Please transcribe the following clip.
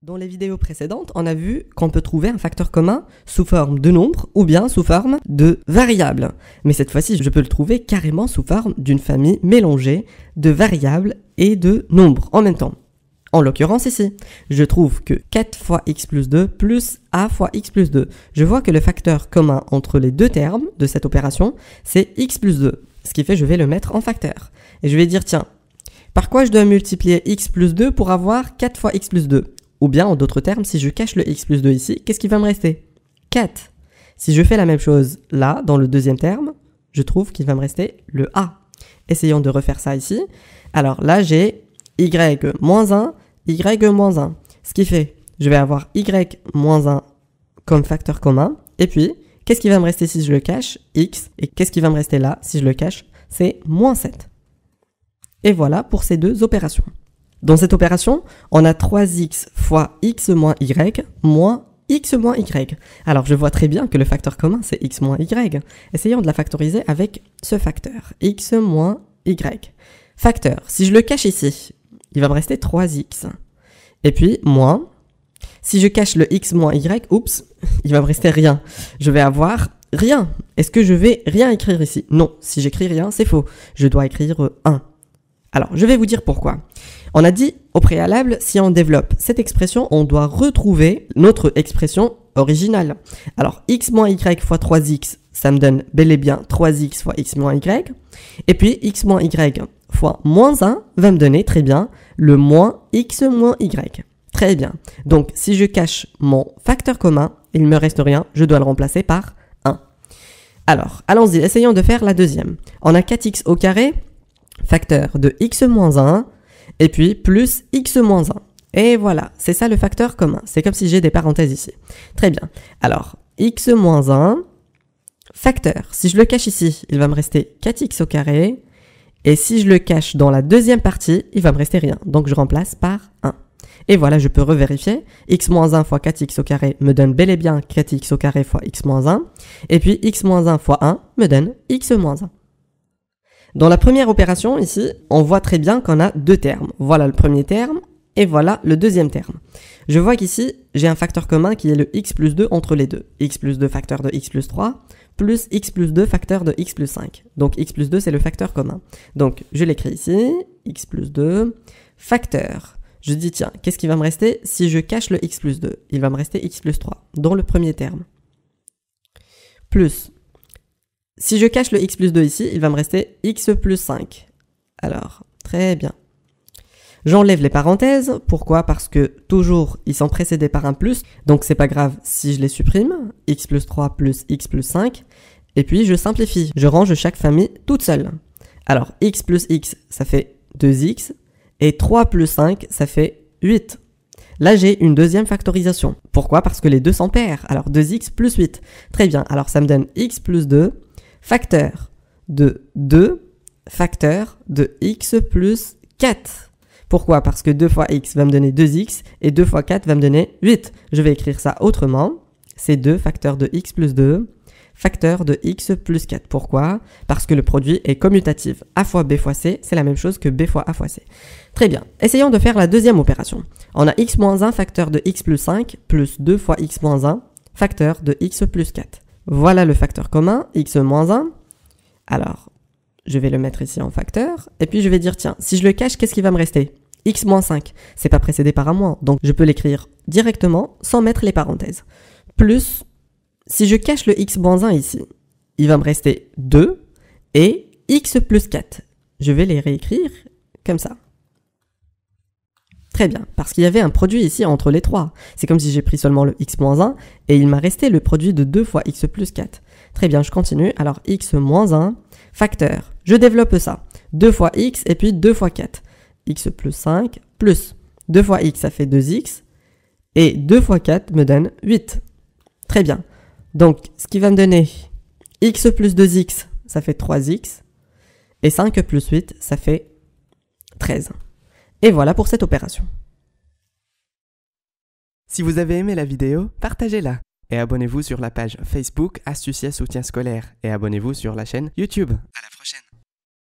Dans les vidéos précédentes, on a vu qu'on peut trouver un facteur commun sous forme de nombre ou bien sous forme de variable. Mais cette fois-ci, je peux le trouver carrément sous forme d'une famille mélangée de variables et de nombres en même temps. En l'occurrence ici, je trouve que 4 fois x plus 2 plus a fois x plus 2. Je vois que le facteur commun entre les deux termes de cette opération, c'est x plus 2. Ce qui fait que je vais le mettre en facteur. Et je vais dire, tiens, par quoi je dois multiplier x plus 2 pour avoir 4 fois x plus 2 ? Ou bien, en d'autres termes, si je cache le x plus 2 ici, qu'est-ce qui va me rester ? 4. Si je fais la même chose là, dans le deuxième terme, je trouve qu'il va me rester le a. Essayons de refaire ça ici. Alors là, j'ai y moins 1, y moins 1. Ce qui fait, je vais avoir y moins 1 comme facteur commun. Et puis, qu'est-ce qui va me rester si je le cache ? X. Et qu'est-ce qui va me rester là, si je le cache ? C'est moins 7. Et voilà pour ces deux opérations. Dans cette opération, on a 3x fois x moins y moins x moins y. Alors, je vois très bien que le facteur commun, c'est x moins y. Essayons de la factoriser avec ce facteur, x moins y. Facteur, si je le cache ici, il va me rester 3x. Et puis, moins, si je cache le x moins y, oups, il va me rester rien. Je vais avoir rien. Est-ce que je vais rien écrire ici ? Non, si j'écris rien, c'est faux. Je dois écrire 1. Alors, je vais vous dire pourquoi. On a dit au préalable, si on développe cette expression, on doit retrouver notre expression originale. Alors, x moins y fois 3x, ça me donne bel et bien 3x fois x moins y. Et puis, x moins y fois moins 1 va me donner très bien le moins x moins y. Très bien. Donc, si je cache mon facteur commun, il ne me reste rien, je dois le remplacer par 1. Alors, allons-y, essayons de faire la deuxième. On a 4x au carré, facteur de x moins 1, et puis plus x moins 1. Et voilà, c'est ça le facteur commun. C'est comme si j'ai des parenthèses ici. Très bien. Alors, x moins 1, facteur. Si je le cache ici, il va me rester 4x au carré. Et si je le cache dans la deuxième partie, il va me rester rien. Donc, je remplace par 1. Et voilà, je peux revérifier. X moins 1 fois 4x au carré me donne bel et bien 4x au carré fois x moins 1. Et puis, x moins 1 fois 1 me donne x moins 1. Dans la première opération, ici, on voit très bien qu'on a deux termes. Voilà le premier terme et voilà le deuxième terme. Je vois qu'ici, j'ai un facteur commun qui est le x plus 2 entre les deux. X plus 2 facteur de x plus 3 plus x plus 2 facteur de x plus 5. Donc x plus 2, c'est le facteur commun. Donc je l'écris ici, x plus 2 facteur. Je dis tiens, qu'est-ce qui va me rester si je cache le x plus 2 ? Il va me rester x plus 3 dans le premier terme. Plus. Si je cache le x plus 2 ici, il va me rester x plus 5. Alors, très bien. J'enlève les parenthèses. Pourquoi ? Parce que toujours, ils sont précédés par un plus. Donc, c'est pas grave si je les supprime. X plus 3 plus x plus 5. Et puis, je simplifie. Je range chaque famille toute seule. Alors, x plus x, ça fait 2x. Et 3 plus 5, ça fait 8. Là, j'ai une deuxième factorisation. Pourquoi ? Parce que les deux sont pairs. Alors, 2x plus 8. Très bien. Alors, ça me donne x plus 2. Facteur de 2, facteur de x plus 4. Pourquoi ? Parce que 2 fois x va me donner 2x et 2 fois 4 va me donner 8. Je vais écrire ça autrement. C'est 2 facteur de x plus 2, facteur de x plus 4. Pourquoi ? Parce que le produit est commutatif. A fois b fois c, c'est la même chose que b fois a fois c. Très bien. Essayons de faire la deuxième opération. On a x moins 1 facteur de x plus 5 plus 2 fois x moins 1 facteur de x plus 4. Voilà le facteur commun, x moins 1. Alors, je vais le mettre ici en facteur. Et puis, je vais dire, tiens, si je le cache, qu'est-ce qui va me rester ? X moins 5. C'est pas précédé par un moins. Donc, je peux l'écrire directement sans mettre les parenthèses. Plus, si je cache le x moins 1 ici, il va me rester 2 et x plus 4. Je vais les réécrire comme ça. Très bien, parce qu'il y avait un produit ici entre les trois. C'est comme si j'ai pris seulement le x moins 1 et il m'a resté le produit de 2 fois x plus 4. Très bien, je continue. Alors x moins 1, facteur. Je développe ça. 2 fois x et puis 2 fois 4. X plus 5 plus 2 fois x, ça fait 2x. Et 2 fois 4 me donne 8. Très bien. Donc, ce qui va me donner x plus 2x, ça fait 3x. Et 5 plus 8, ça fait 13. Et voilà pour cette opération. Si vous avez aimé la vidéo, partagez-la. Et abonnez-vous sur la page Facebook Astucia Soutien Scolaire. Et abonnez-vous sur la chaîne YouTube. À la prochaine.